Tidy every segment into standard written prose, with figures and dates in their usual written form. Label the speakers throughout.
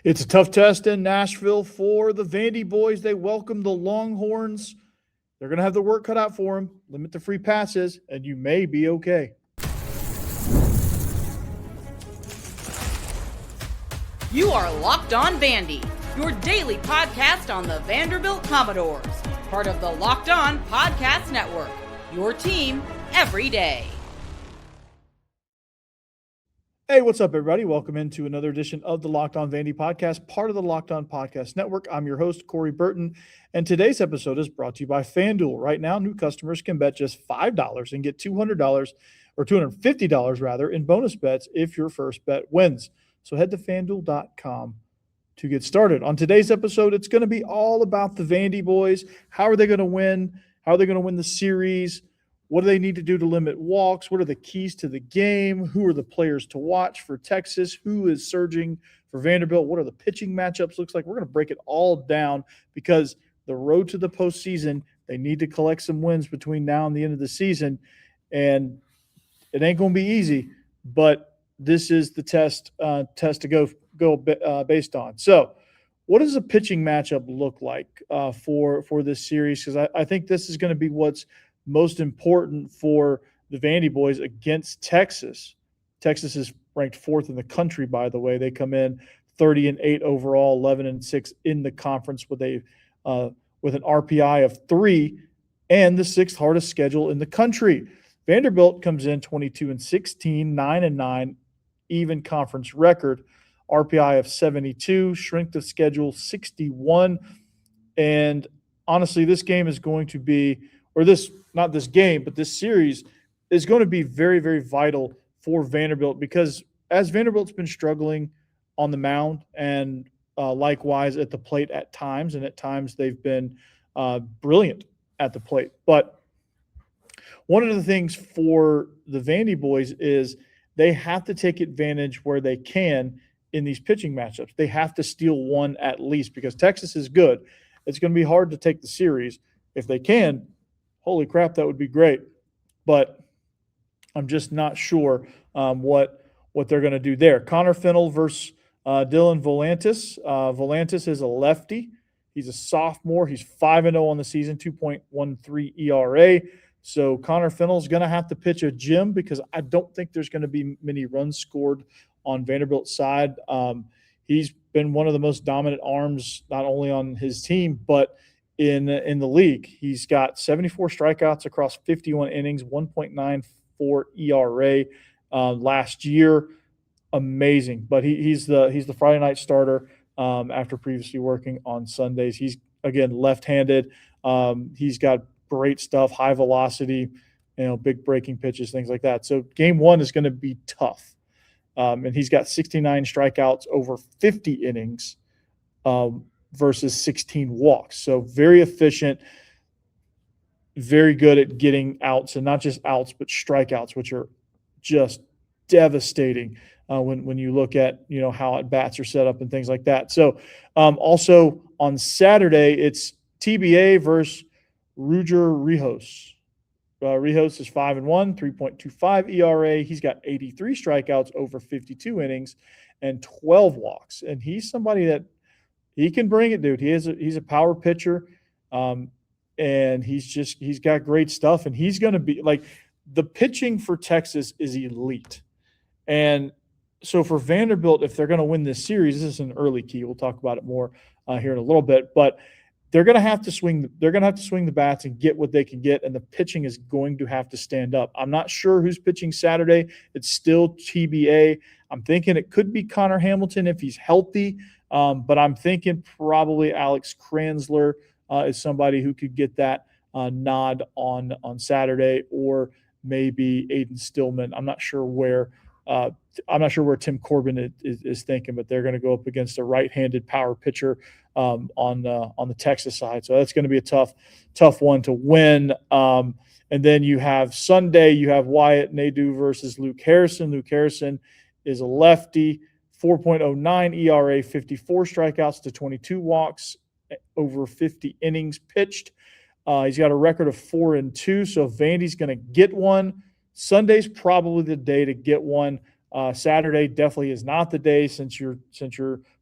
Speaker 1: It's a tough test in Nashville for the Vandyboys. They welcome the Longhorns. They're going to have their work cut out for them. Limit the free passes, and you may be okay.
Speaker 2: You are Locked On Vandy, your daily podcast on the Vanderbilt Commodores. Part of the Locked On Podcast Network, your team every day.
Speaker 1: Hey, what's up, everybody? Welcome into another edition of the Locked On Vandy podcast, part of the Locked On Podcast Network. I'm your host, Corey Burton, and today's episode is brought to you by FanDuel. Right now, new customers can bet just $5 and get $200 or $250 rather in bonus bets if your first bet wins. So head to FanDuel.com to get started. On today's episode, it's going to be all about the Vandyboys. How are they going to win? How are they going to win the series? What do they need to do to limit walks? What are the keys to the game? Who are the players to watch for Texas? Who is surging for Vanderbilt? What are the pitching matchups looks like? We're going to break it all down because the road to the postseason, they need to collect some wins between now and the end of the season. And it ain't going to be easy, but this is the test to go based on. So what does a pitching matchup look like for this series? Because I think this is going to be what's most important for the Vandyboys against Texas. Texas is ranked fourth in the country, by the way. They come in 30-8 overall, 11-6 in the conference with an RPI of 3 and the sixth hardest schedule in the country. Vanderbilt comes in 22-16, 9-9, even conference record, RPI of 72, strength of schedule 61. And honestly, this game is going to be, or this, not this game, but this series is going to be very, very vital for Vanderbilt because as Vanderbilt's been struggling on the mound and likewise at the plate at times, and at times they've been brilliant at the plate. But one of the things for the Vandyboys is they have to take advantage where they can in these pitching matchups. They have to steal one at least because Texas is good. It's going to be hard to take the series. If they can, holy crap, that would be great. But I'm just not sure what they're going to do there. Connor Fennell versus Dylan Volantis. Volantis is a lefty. He's a sophomore. He's 5-0 on the season, 2.13 ERA. So Connor Fennell is going to have to pitch a gem because I don't think there's going to be many runs scored on Vanderbilt's side. He's been one of the most dominant arms, not only on his team, but in the league. He's got 74 strikeouts across 51 innings, 1.94 ERA last year. Amazing. But he's the Friday night starter after previously working on Sundays. He's, again, left-handed. He's got great stuff, high velocity, big breaking pitches, things like that. So game one is going to be tough. And he's got 69 strikeouts over 50 innings versus 16 walks. So very efficient, very good at getting outs, and not just outs, but strikeouts, which are just devastating when you look at, how at-bats are set up and things like that. So also on Saturday, it's TBA versus Ruger Rijos. Rijos is 5-1, 3.25 ERA. He's got 83 strikeouts over 52 innings and 12 walks. And he's somebody that he can bring it, dude. He's a power pitcher, and he's got great stuff. And he's going to be like, the pitching for Texas is elite. And so for Vanderbilt, if they're going to win this series, this is an early key. We'll talk about it more here in a little bit, but they're going to have to swing. They're going to have to swing the bats and get what they can get, and the pitching is going to have to stand up. I'm not sure who's pitching Saturday. It's still TBA. I'm thinking it could be Connor Hamilton if he's healthy. But I'm thinking probably Alex Kranzler is somebody who could get that nod on Saturday, or maybe Aiden Stillman. I'm not sure where Tim Corbin is thinking, but they're going to go up against a right-handed power pitcher on the Texas side. So that's going to be a tough one to win. And then you have Sunday, you have Wyatt Nadeau versus Luke Harrison. Luke Harrison is a lefty. 4.09 ERA, 54 strikeouts to 22 walks, over 50 innings pitched. He's got a record of 4-2, so Vandy's going to get one. Sunday's probably the day to get one. Saturday definitely is not the day since you're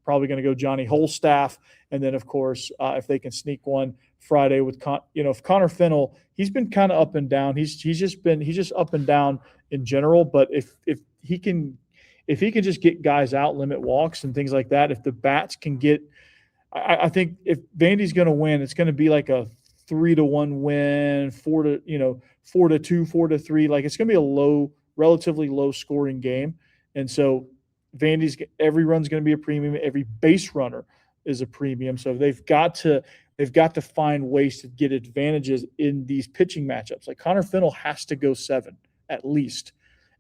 Speaker 1: probably going to go Johnny Holstaff, and then of course if they can sneak one Friday with if Connor Fennell, he's been kind of up and down. He's just up and down in general. But if he can just get guys out, limit walks and things like that, if the bats can get, I think if Vandy's going to win, it's going to be like a 3-1 win, 4-2, 4-3. Like it's going to be a relatively low scoring game. And so every run's going to be a premium. Every base runner is a premium. So they've got to find ways to get advantages in these pitching matchups. Like Connor Fennell has to go 7 at least.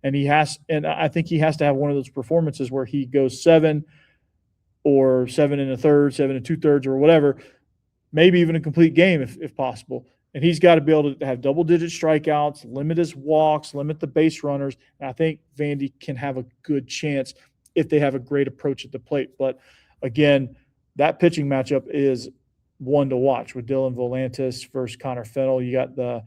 Speaker 1: And I think he has to have one of those performances where he goes 7 or 7 1/3, 7 2/3 or whatever, maybe even a complete game if possible. And he's got to be able to have double-digit strikeouts, limit his walks, limit the base runners. And I think Vandy can have a good chance if they have a great approach at the plate. But again, that pitching matchup is one to watch with Dylan Volantis versus Connor Fennell. You got the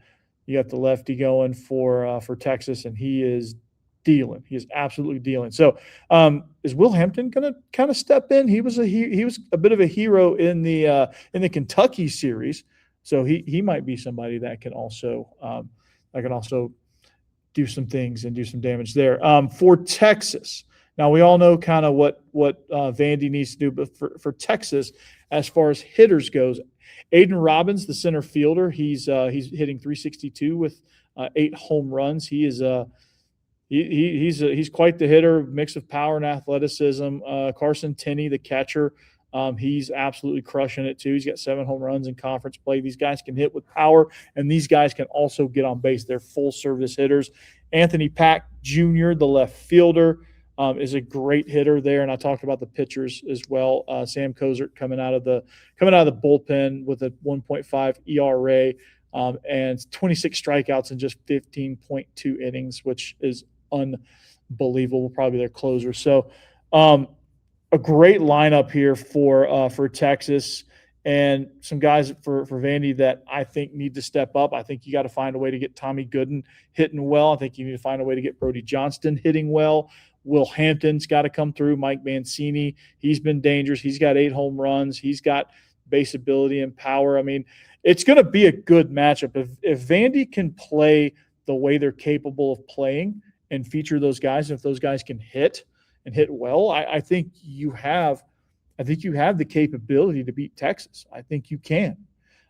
Speaker 1: lefty going for Texas, and he is dealing. He is absolutely dealing. So is Will Hampton going to kind of step in? He was a bit of a hero in the Kentucky series. So he might be somebody that can also do some things and do some damage there. For Texas, now we all know kind of what Vandy needs to do, but for Texas, as far as hitters goes, Aiden Robbins, the center fielder, he's hitting .362 with 8 home runs. He is he's quite the hitter, mix of power and athleticism. Carson Tenney, the catcher. He's absolutely crushing it too. He's got 7 home runs in conference play. These guys can hit with power, and these guys can also get on base. They're full service hitters. Anthony Pack Jr., the left fielder, is a great hitter there. And I talked about the pitchers as well. Sam Kozert coming out of the bullpen with a 1.5 ERA and 26 strikeouts in just 15.2 innings, which is unbelievable. Probably their closer. So, a great lineup here for Texas, and some guys for Vandy that I think need to step up. I think you got to find a way to get Tommy Gooden hitting well. I think you need to find a way to get Brody Johnston hitting well. Will Hampton's got to come through. Mike Mancini, he's been dangerous. He's got 8 home runs. He's got base ability and power. I mean, it's going to be a good matchup. If Vandy can play the way they're capable of playing and feature those guys, if those guys can hit and hit well, I think you have the capability to beat Texas. I think you can.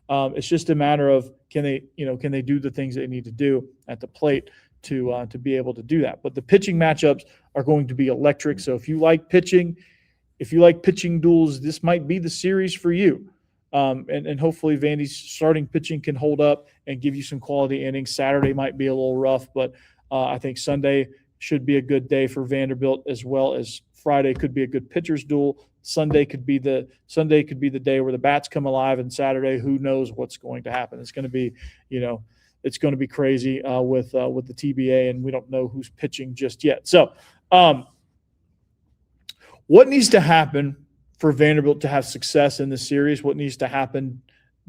Speaker 1: It's just a matter of can they do the things they need to do at the plate to be able to do that. But the pitching matchups are going to be electric. So if you like pitching duels, this might be the series for you. And hopefully Vandy's starting pitching can hold up and give you some quality innings. Saturday might be a little rough, but I think Sunday should be a good day for Vanderbilt, as well as Friday could be a good pitcher's duel. Sunday could be the day where the bats come alive, and Saturday, who knows what's going to happen. It's going to be, it's going to be crazy with the TBA, and we don't know who's pitching just yet. So, what needs to happen for Vanderbilt to have success in this series? What needs to happen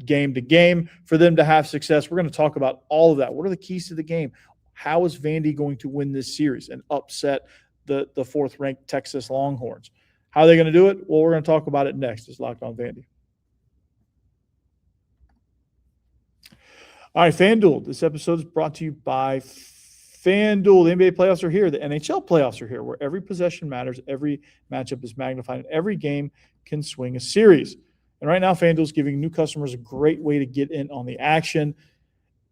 Speaker 1: game to game for them to have success? We're going to talk about all of that. What are the keys to the game? How is Vandy going to win this series and upset the 4th-ranked Texas Longhorns? How are they going to do it? Well, we're going to talk about it next. It's Locked On Vandy. All right, FanDuel. This episode is brought to you by FanDuel. The NBA playoffs are here. The NHL playoffs are here, where every possession matters, every matchup is magnified, and every game can swing a series. And right now, FanDuel is giving new customers a great way to get in on the action.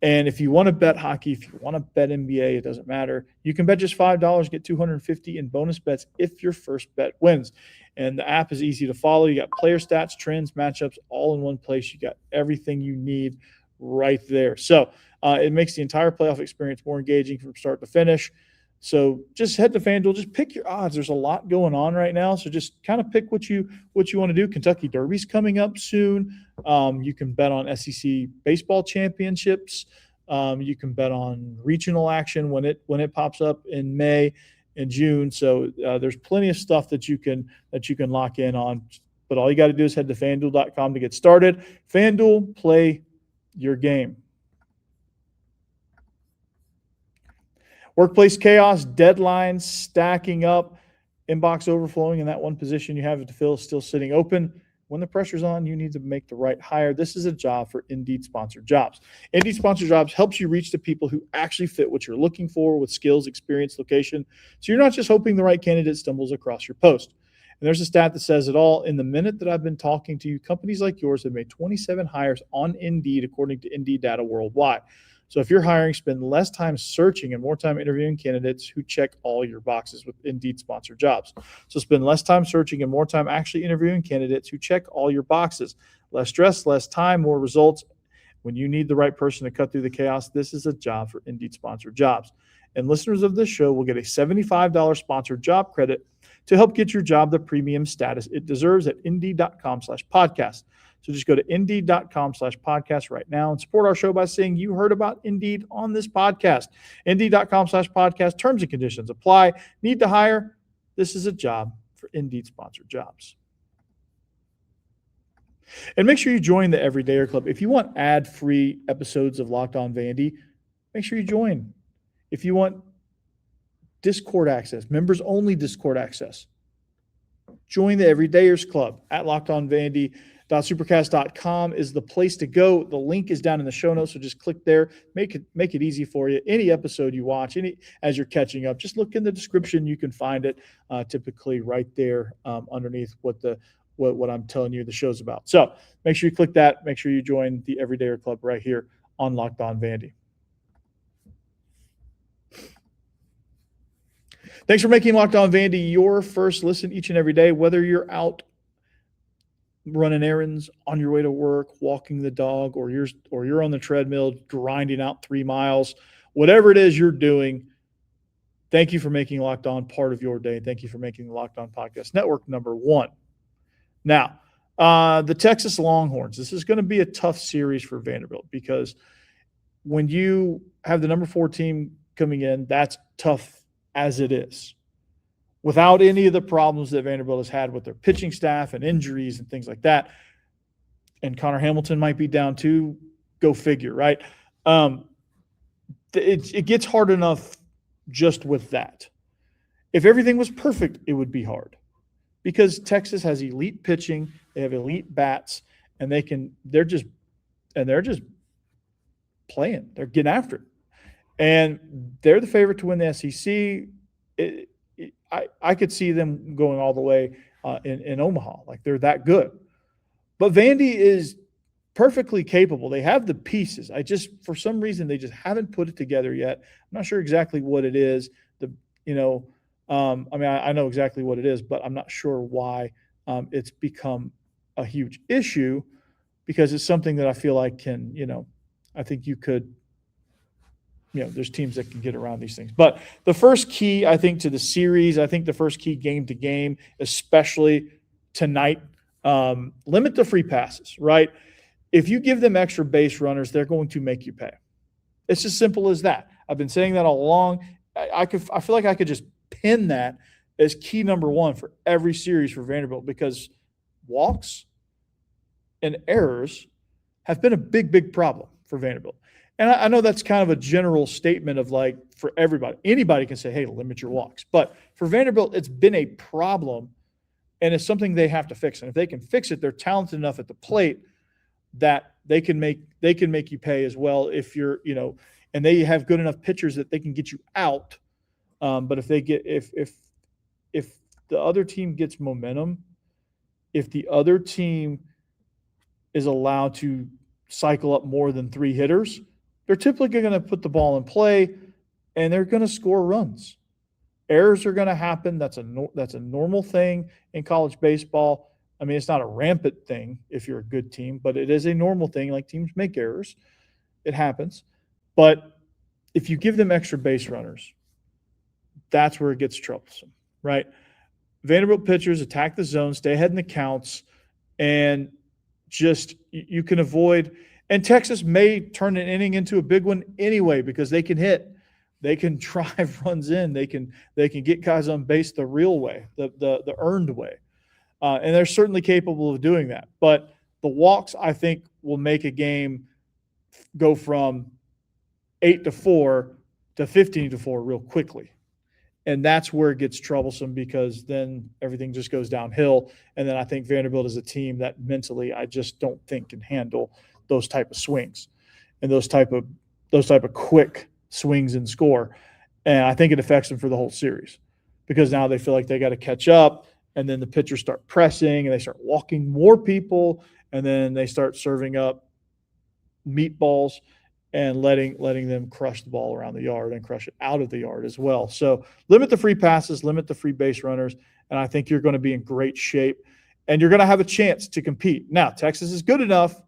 Speaker 1: And if you want to bet hockey, if you want to bet NBA, it doesn't matter. You can bet just $5, get $250 in bonus bets if your first bet wins. And the app is easy to follow. You got player stats, trends, matchups, all in one place. You got everything you need right there. So it makes the entire playoff experience more engaging from start to finish. So just head to FanDuel, just pick your odds. There's a lot going on right now, so just kind of pick what you want to do. Kentucky Derby's coming up soon. You can bet on SEC baseball championships. You can bet on regional action when it pops up in May and June. So there's plenty of stuff that you can lock in on. But all you got to do is head to FanDuel.com to get started. FanDuel, play your game. Workplace chaos, deadlines stacking up, inbox overflowing, and that one position you have to fill is still sitting open. When the pressure's on, you need to make the right hire. This is a job for Indeed Sponsored Jobs. Indeed Sponsored Jobs helps you reach the people who actually fit what you're looking for with skills, experience, location. So you're not just hoping the right candidate stumbles across your post. And there's a stat that says it all. In the minute that I've been talking to you, companies like yours have made 27 hires on Indeed, according to Indeed data worldwide. So if you're hiring, spend less time searching and more time interviewing candidates who check all your boxes with Indeed Sponsored Jobs. So spend less time searching and more time actually interviewing candidates who check all your boxes. Less stress, less time, more results. When you need the right person to cut through the chaos, this is a job for Indeed Sponsored Jobs. And listeners of this show will get a $75 sponsored job credit to help get your job the premium status it deserves at Indeed.com/podcast. So just go to Indeed.com/podcast right now and support our show by saying you heard about Indeed on this podcast. Indeed.com/podcast. Terms and conditions apply. Need to hire? This is a job for Indeed Sponsored Jobs. And make sure you join the Everydayer Club. If you want ad-free episodes of Locked On Vandy, make sure you join. If you want Discord access, members-only Discord access, join the Everydayers Club at LockedOnVandy.supercast.com is the place to go. The link is down in the show notes, so just click there. Make it easy for you. Any episode you watch, as you're catching up, just look in the description. You can find it typically right there underneath what I'm telling you the show's about. So make sure you click that. Make sure you join the Everydayer Club right here on Locked On Vandy. Thanks for making Locked On Vandy your first listen each and every day, whether you're out running errands, on your way to work, walking the dog, or you're on the treadmill grinding out 3 miles, whatever it is you're doing. Thank you for making Locked On part of your day. Thank you for making the Locked On Podcast Network number one. Now, the Texas Longhorns. This is going to be a tough series for Vanderbilt because when you have the number 4 team coming in, that's tough as it is, without any of the problems that Vanderbilt has had with their pitching staff and injuries and things like that. And Connor Hamilton might be down too. Go figure, right? It gets hard enough just with that. If everything was perfect, it would be hard because Texas has elite pitching, they have elite bats, and they're just playing. They're getting after it. And they're the favorite to win the SEC. I could see them going all the way in Omaha. Like, they're that good. But Vandy is perfectly capable. They have the pieces. For some reason, they just haven't put it together yet. I'm not sure exactly what it is. I know exactly what it is, but I'm not sure why it's become a huge issue because it's something that I feel like I think you could – there's teams that can get around these things. But the first key, I think, to the series, the first key game to game, especially tonight, limit the free passes, right? If you give them extra base runners, they're going to make you pay. It's as simple as that. I've been saying that all along. I feel like I could just pin that as key number one for every series for Vanderbilt because walks and errors have been a big, big problem for Vanderbilt. And I know that's kind of a general statement of like for everybody. Anybody can say, hey, limit your walks. But for Vanderbilt, it's been a problem, and it's something they have to fix. And if they can fix it, they're talented enough at the plate that they can make you pay as well if you're, and they have good enough pitchers that they can get you out. But if the other team gets momentum, if the other team is allowed to cycle up more than 3 hitters, they're typically going to put the ball in play, and they're going to score runs. Errors are going to happen. That's a normal thing in college baseball. I mean, it's not a rampant thing if you're a good team, but it is a normal thing. Like, teams make errors. It happens. But if you give them extra base runners, that's where it gets troublesome, right? Vanderbilt pitchers attack the zone, stay ahead in the counts, and just you can avoid – and Texas may turn an inning into a big one anyway because they can hit. They can drive runs in. They can get guys on base the real way, the earned way. And they're certainly capable of doing that. But the walks, I think, will make a game go from 8-4 to 15-4 real quickly. And that's where it gets troublesome because then everything just goes downhill. And then I think Vanderbilt is a team that mentally I just don't think can handle those type of swings and those type of quick swings and score. And I think it affects them for the whole series because now they feel like they got to catch up. And then the pitchers start pressing and they start walking more people. And then they start serving up meatballs and letting them crush the ball around the yard and crush it out of the yard as well. So limit the free passes, limit the free base runners, and I think you're going to be in great shape, and you're going to have a chance to compete. Now, Texas is good enough,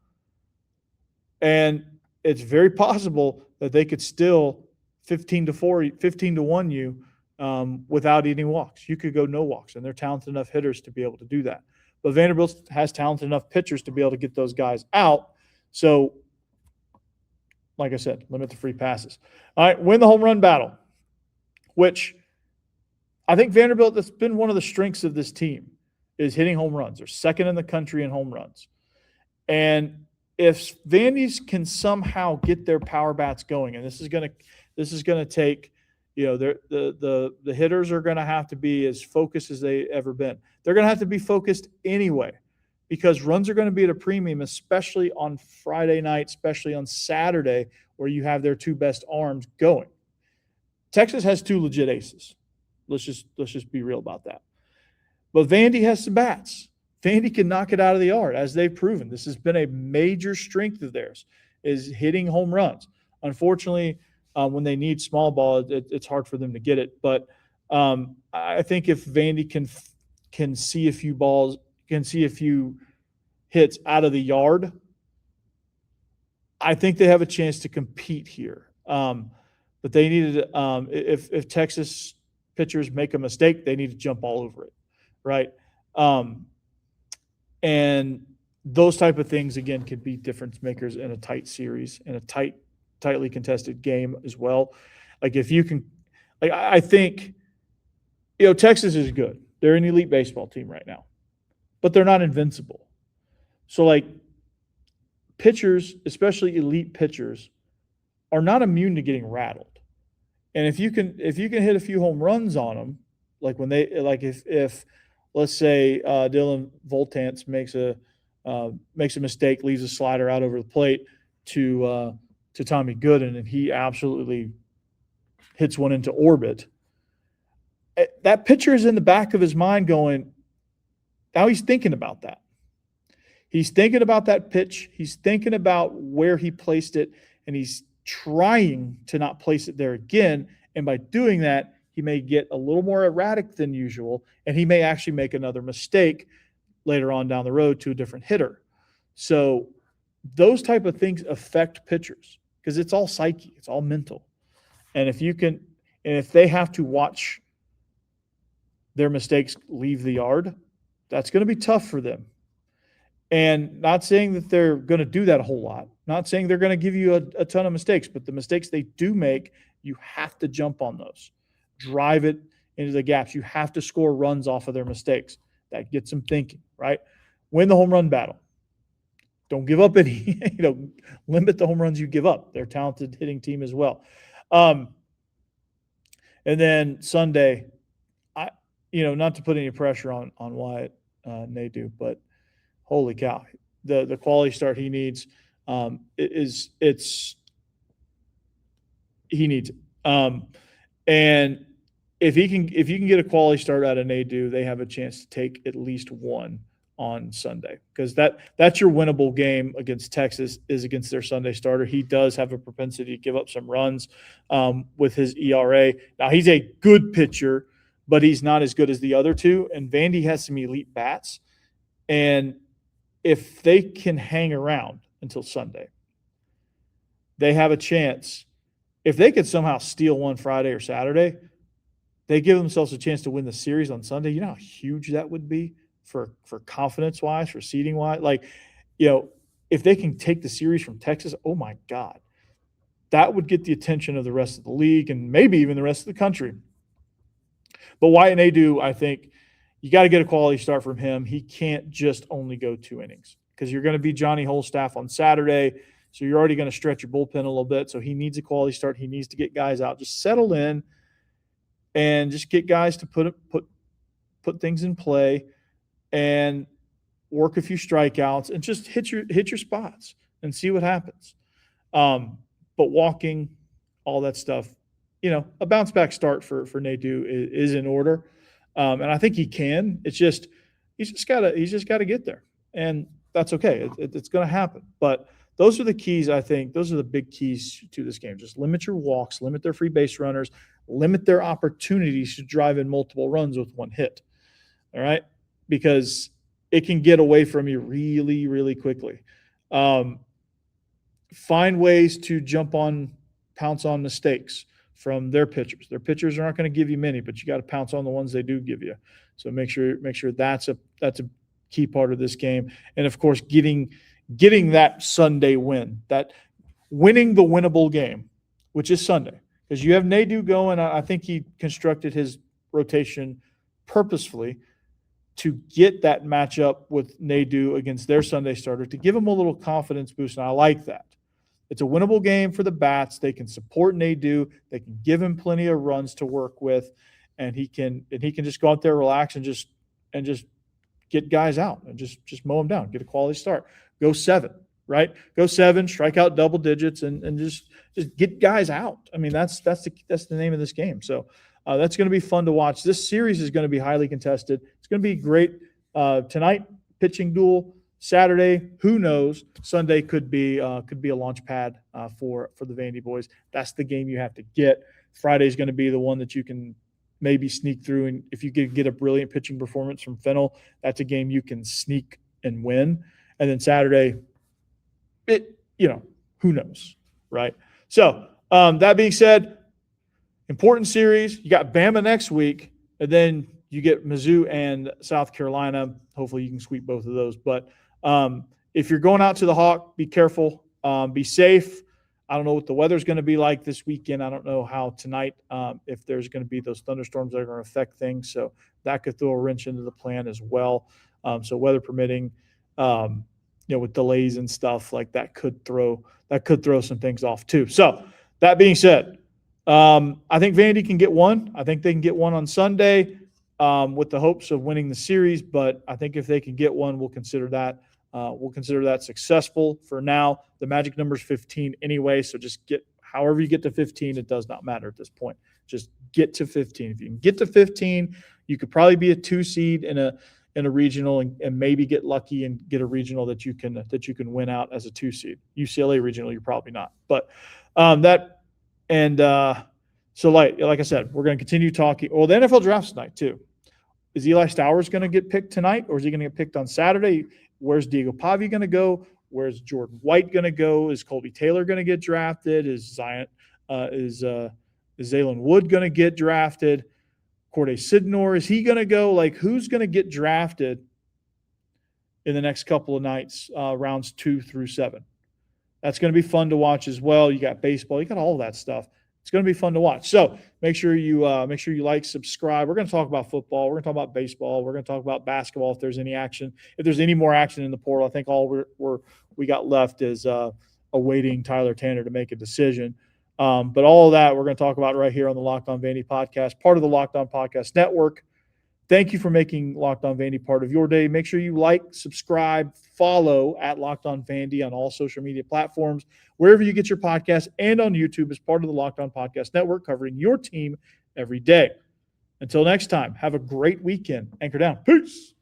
Speaker 1: and it's very possible that they could still 15-1 you without any walks. You could go no walks, and they're talented enough hitters to be able to do that. But Vanderbilt has talented enough pitchers to be able to get those guys out. So, like I said, limit the free passes. All right, win the home run battle, which I think Vanderbilt, that's been one of the strengths of this team, is hitting home runs. They're second in the country in home runs. And if Vandy's can somehow get their power bats going, and this is going to take, the hitters are going to have to be as focused as they ever been. They're going to have to be focused anyway, because runs are going to be at a premium, especially on Friday night, especially on Saturday, where you have their two best arms going. Texas has two legit aces. Let's just be real about that. But Vandy has some bats. Vandy can knock it out of the yard, as they've proven. This has been a major strength of theirs, is hitting home runs. Unfortunately, when they need small ball, it's hard for them to get it. But I think if Vandy can see a few balls, can see a few hits out of the yard, I think they have a chance to compete here. But they needed, if Texas pitchers make a mistake, they need to jump all over it, right? And those type of things, again, could be difference makers in a tight series, in a tightly contested game as well. Like if you can, like I think, Texas is good. They're an elite baseball team right now, but they're not invincible. So like pitchers, especially elite pitchers, are not immune to getting rattled. And if you can hit a few home runs on them, like when they, like if let's say Dylan Voltance makes a mistake, leaves a slider out over the plate to Tommy Gooden, and he absolutely hits one into orbit, that pitcher is in the back of his mind going, now he's thinking about that. He's thinking about that pitch. He's thinking about where he placed it, and he's trying to not place it there again. And by doing that, he may get a little more erratic than usual, and he may actually make another mistake later on down the road to a different hitter. So those type of things affect pitchers because it's all psyche, it's all mental. And if they have to watch their mistakes leave the yard, that's going to be tough for them. And not saying that they're going to do that a whole lot, not saying they're going to give you a ton of mistakes, but the mistakes they do make, you have to jump on those. Drive it into the gaps. You have to score runs off of their mistakes. That gets them thinking, right? Win the home run battle. Don't give up any, limit the home runs you give up. They're a talented hitting team as well. And then Sunday, not to put any pressure on Wyatt Nadeau, but holy cow, the quality start he needs he needs it. And if you can get a quality start out of Nadeau, they have a chance to take at least one on Sunday, because that's your winnable game against Texas, is against their Sunday starter. He does have a propensity to give up some runs with his ERA. Now, he's a good pitcher, but he's not as good as the other two, and Vandy has some elite bats. And if they can hang around until Sunday, they have a chance. If they could somehow steal one Friday or Saturday, they give themselves a chance to win the series on Sunday. You know how huge that would be for confidence-wise, for seeding-wise? If they can take the series from Texas, oh, my God. That would get the attention of the rest of the league and maybe even the rest of the country. But Wyatt Nadeau, I think you got to get a quality start from him. He can't just only go 2 innings, because you're going to be Johnny Holstaff on Saturday. So you're already going to stretch your bullpen a little bit. So he needs a quality start. He needs to get guys out. Just settle in and just get guys to put things in play and work a few strikeouts and just hit your spots and see what happens. But walking, all that stuff, a bounce back start for Nadeau is in order. And I think he can. It's just he's just gotta get there. And that's okay. It's going to happen. But those are the keys, I think. Those are the big keys to this game. Just limit your walks, limit their free base runners, limit their opportunities to drive in multiple runs with one hit. All right? Because it can get away from you really, really quickly. Find ways to pounce on mistakes from their pitchers. Their pitchers aren't going to give you many, but you got to pounce on the ones they do give you. So make sure that's a key part of this game. And of course, getting that Sunday win, that winning the winnable game, which is Sunday, because you have Nadeau going. I think he constructed his rotation purposefully to get that matchup with Nadeau against their Sunday starter, to give him a little confidence boost, and I like that. It's a winnable game for the Bats. They can support Nadeau. They can give him plenty of runs to work with, and he can just go out there, relax, and just get guys out and just mow them down, get a quality start. Go 7, right? Go 7, strike out double digits, and just get guys out. I mean, that's the name of this game. So that's going to be fun to watch. This series is going to be highly contested. It's going to be great tonight. Pitching duel. Saturday, who knows? Sunday could be a launch pad for the Vandyboys. That's the game you have to get. Friday is going to be the one that you can maybe sneak through, and if you get a brilliant pitching performance from Fennell, that's a game you can sneak and win. And then Saturday, who knows, right? So that being said, important series. You got Bama next week, and then you get Mizzou and South Carolina. Hopefully you can sweep both of those. But if you're going out to the Hawk, be careful. Be safe. I don't know what the weather's going to be like this weekend. I don't know how tonight, if there's going to be those thunderstorms that are going to affect things. So that could throw a wrench into the plan as well. So weather permitting, with delays and stuff like that could throw some things off too. So that being said, I think Vandy can get one. I think they can get one on Sunday with the hopes of winning the series. But I think if they can get one, we'll consider that successful. For now, the magic number is 15 anyway. So just however you get to 15, it does not matter at this point. Just get to 15. If you can get to 15, you could probably be a 2 seed in a regional and maybe get lucky and get a regional that you can win out as a 2 seed. UCLA regional, you're probably not. But so like I said, we're going to continue talking. Well, the NFL draft's tonight too. Is Eli Stowers going to get picked tonight, or is he going to get picked on Saturday? Where's Diego Pavi going to go? Where's Jordan White going to go? Is Colby Taylor going to get drafted? Is Zaylen Wood going to get drafted? Corday Sidnor, is he going to go? Like, who's going to get drafted in the next couple of nights, rounds 2 through 7? That's going to be fun to watch as well. You got baseball, you got all of that stuff. It's going to be fun to watch. So make sure you like, subscribe. We're going to talk about football. We're going to talk about baseball. We're going to talk about basketball if there's any action. If there's any more action in the portal, I think all we got left is awaiting Tyler Tanner to make a decision. But all of that we're going to talk about right here on the Locked On Vandy podcast, part of the Locked On Podcast Network. Thank you for making Locked On Vandy part of your day. Make sure you like, subscribe, follow at Locked On Vandy on all social media platforms, wherever you get your podcasts, and on YouTube as part of the Locked On Podcast Network, covering your team every day. Until next time, have a great weekend. Anchor down. Peace.